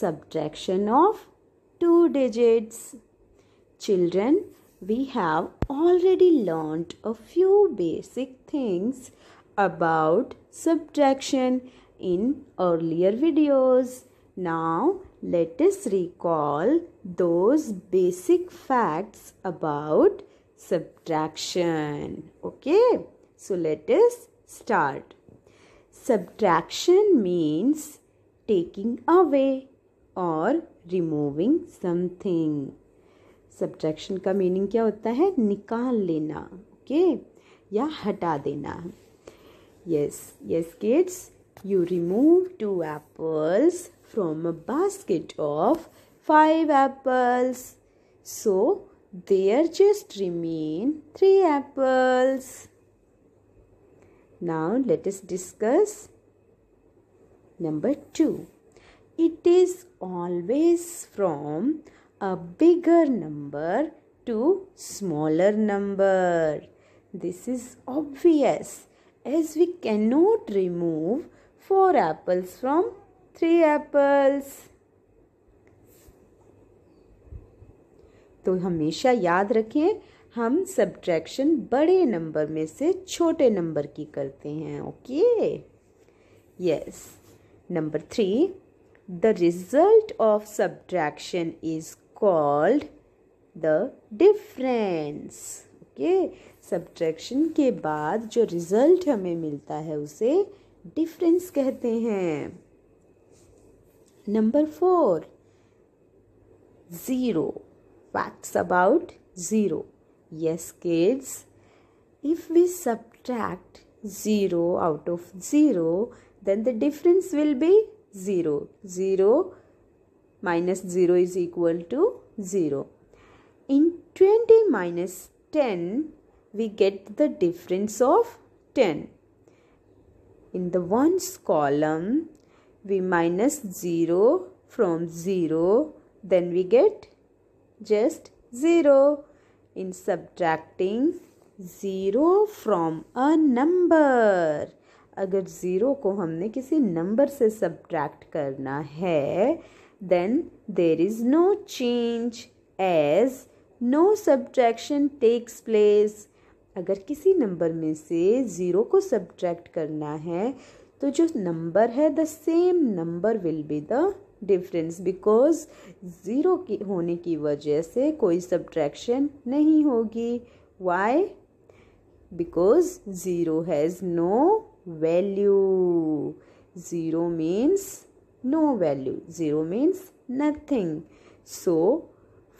subtraction of two digits. Children, we have already learnt a few basic things about subtraction in earlier videos. Now, let us recall those basic facts about subtraction. Okay, so let us start. Subtraction means taking away or removing something. Subtraction का meaning क्या होता है? निकाल लेना, okay, या हटा देना. Yes kids, you remove 2 apples from a basket of 5 apples. So there just remain 3 apples. Now let us discuss number 2. It is always from a bigger number to smaller number. This is obvious as we cannot remove 4 apples from 3 apples. तो हमेशा याद रखें, हम subtraction बड़े number में से छोटे number की करते हैं. Okay, yes. Number 3, the result of subtraction is called the difference. Okay, subtraction के बाद जो result हमें मिलता है उसे difference कहते हैं. Number 4, 0. Facts about 0. Yes kids, if we subtract 0 out of 0, then the difference will be 0. 0 minus 0 is equal to 0. In 20 minus 10, we get the difference of 10. In the ones column, we minus 0 from 0, then we get just 0. In subtracting 0 from a number, अगर 0 को हमने किसी number से subtract करना है, then there is no change as no subtraction takes place. अगर किसी number में से 0 को सब्ट्रैक्ट करना है तो जो नंबर है the same number will be the difference, because 0 की होने की वजह से कोई सब्ट्रैक्शन नहीं होगी. Why? Because 0 has no value. 0 means no value. 0 means nothing. So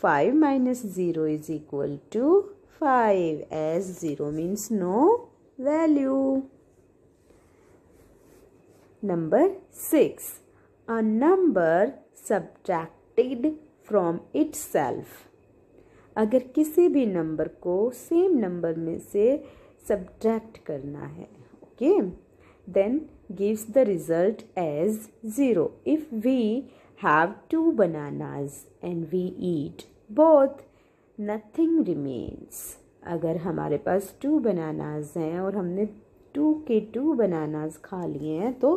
5 minus 0 is equal to 5, as 0 means no value. Number 6. A number subtracted from itself. अगर किसी भी नंबर को सेम नंबर में से सब्ट्रैक्ट करना है, okay, then gives the result as 0. If we have 2 bananas and we eat both, nothing remains. अगर हमारे पास 2 bananas हैं और हमने 2 के 2 bananas खा लिए हैं तो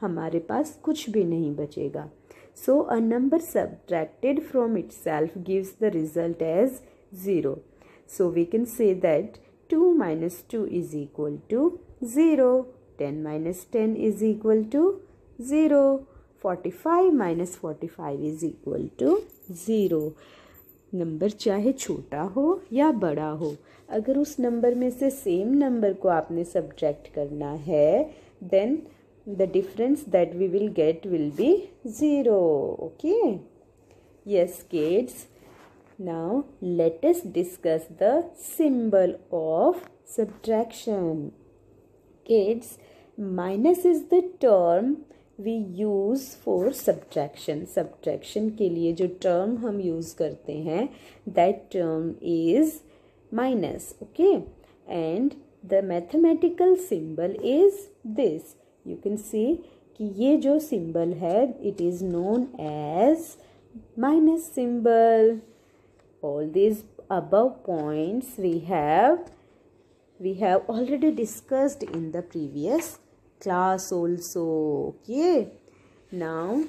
हमारे पास कुछ भी नहीं बचेगा. So a number subtracted from itself gives the result as 0. So we can say that 2 minus 2 is equal to 0. 10 minus 10 is equal to 0. 45 minus 45 is equal to 0. Number चाहे छोटा हो या बड़ा हो, अगर उस नंबर में से सेम नंबर को आपने सब्ट्रैक्ट करना है, then the difference that we will get will be 0. Okay? Yes kids. Now let us discuss the symbol of subtraction. Kids, minus is the term we use for subtraction. Subtraction के लिए जो term हम use करते हैं, that term is minus. Okay? And the mathematical symbol is this. You can see कि ये जो symbol है, it is known as minus symbol. All these above points we have already discussed in the previous class also. Okay, now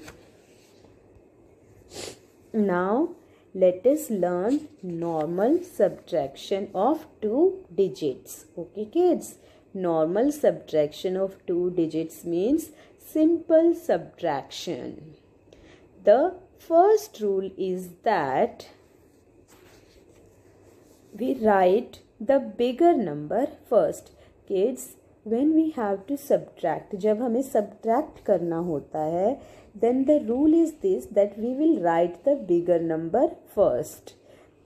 Now let us learn normal subtraction of two digits. Okay kids, normal subtraction of two digits means simple subtraction. The first rule is that we write the bigger number first. Kids, when we have to subtract, जब हमें subtract करना होता है, then the rule is this, that we will write the bigger number first,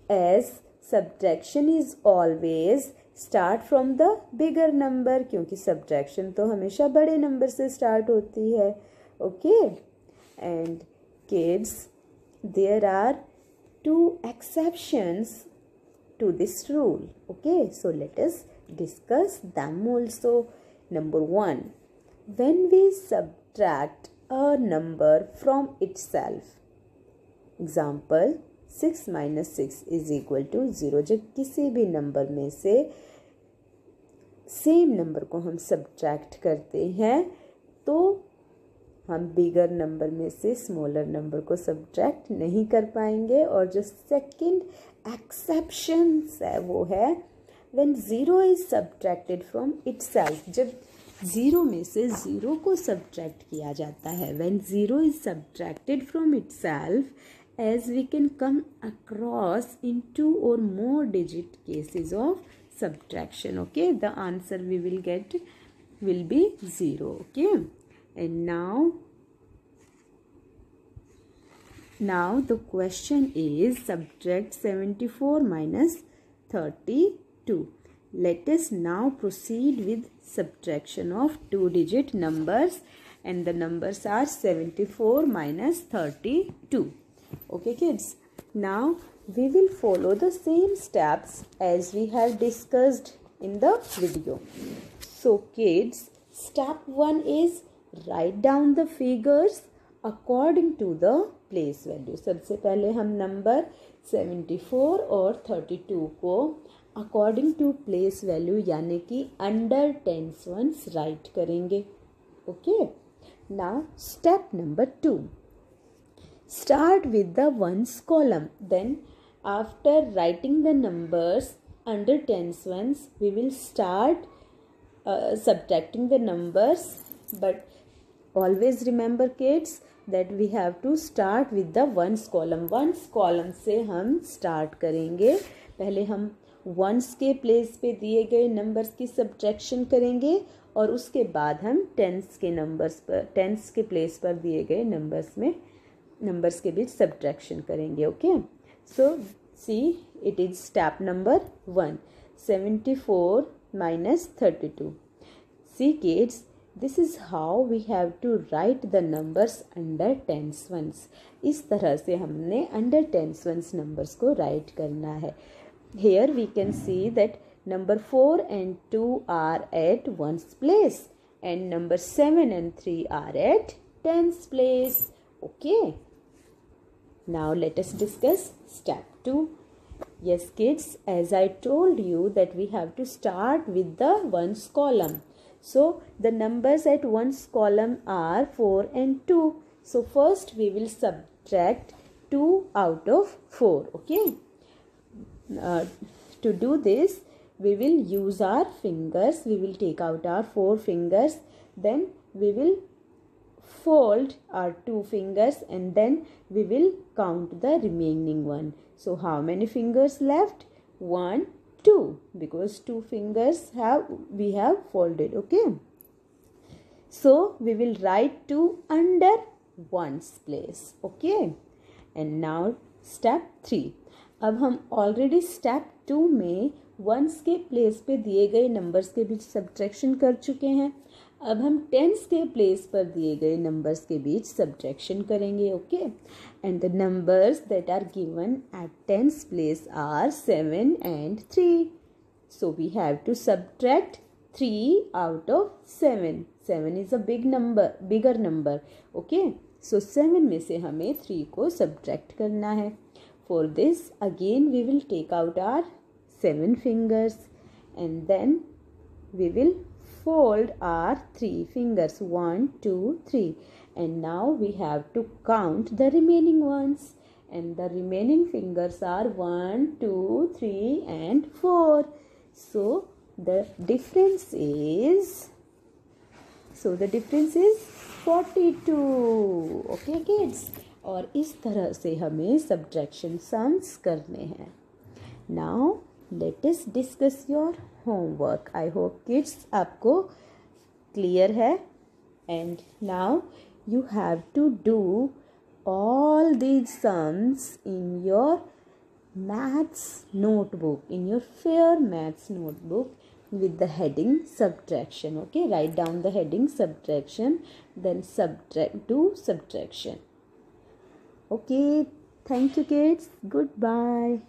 as subtraction is always start from the bigger number, क्योंकि subtraction तो हमेशा बड़े number से start होती है. Okay, and kids, there are two exceptions to this rule. Okay, so let us discuss them also. Number one, when we subtract a number from itself, example 6 minus 6 is equal to 0. जब किसी भी number में से same number को हम subtract करते हैं तो हम बिगर नंबर में से स्मॉलर नंबर को सब्ट्रैक्ट नहीं कर पाएंगे. और जो सेकंड एक्सेप्शन है वो है when zero is subtracted from itself. जब ज़ीरो में से ज़ीरो को सब्ट्रैक्ट किया जाता है, when zero is subtracted from itself, as we can come across in 2 or more digit cases of subtraction. Okay, the answer we will get will be 0. Okay, and now the question is subtract 74 minus 32. Let us now proceed with subtraction of two digit numbers, and the numbers are 74 minus 32. Okay kids, now we will follow the same steps as we have discussed in the video. So kids, step 1 is write down the figures according to the place value. सबसे पहले हम number 74 और 32 को according to place value यानी कि under tens ones right करेंगे. Okay, now step number 2, start with the ones column. Then after writing the numbers under tens ones, we will start subtracting the numbers. But always remember kids that we have to start with the ones column. ones column से हम start करेंगे. पहले हम ones के place पे दिए गए numbers की सब्ट्रैक्शन करेंगे और उसके बाद हम टेंस के नंबर्स पर, टेंस के प्लेस पर दिए गए नंबर्स के बीच सब्ट्रैक्शन करेंगे. Okay, so see it is step number 1, 74 minus 32. See kids, this is how we have to write the numbers under tens ones. इस तरह से हमने under tens ones numbers को write करना है. Here we can see that number 4 and 2 are at ones place and number 7 and 3 are at tens place. Okay, now let us discuss step 2. Yes kids, as I told you that we have to start with the ones column. So the numbers at ones column are 4 and 2. So first we will subtract 2 out of 4. Okay, to do this we will use our fingers. We will take out our 4 fingers, then we will fold our 2 fingers and then we will count the remaining one. So how many fingers left? 1, 2, because 2 fingers we have folded. Okay, so we will write 2 under ones place. Okay, and now step 3. अब हम already step 2 में once के place पे दिए गए numbers के बीच subtraction कर चुके हैं. अब हम टेंस के प्लेस पर दिए गए नंबर्स के बीच सब्ट्रैक्शन करेंगे. Okay, and the numbers that are given at tens place are 7 and 3. So we have to subtract 3 out of 7. 7 is a bigger number. Okay, so 7 में से हमें 3 को सब्ट्रैक्ट करना है. For this again we will take out our 7 fingers and then we will fold our 3 fingers, 1, 2, 3, and now we have to count the remaining ones, and the remaining fingers are 1, 2, 3 and 4. So the difference is 42. Okay kids, और इस तरह से हमें subtraction sums करने हैं. Now let us discuss your homework. I hope kids आपको clear है. And now you have to do all these sums in your maths notebook, in your fair maths notebook with the heading subtraction. Okay, write down the heading subtraction, then do subtraction. Okay, thank you kids. Goodbye.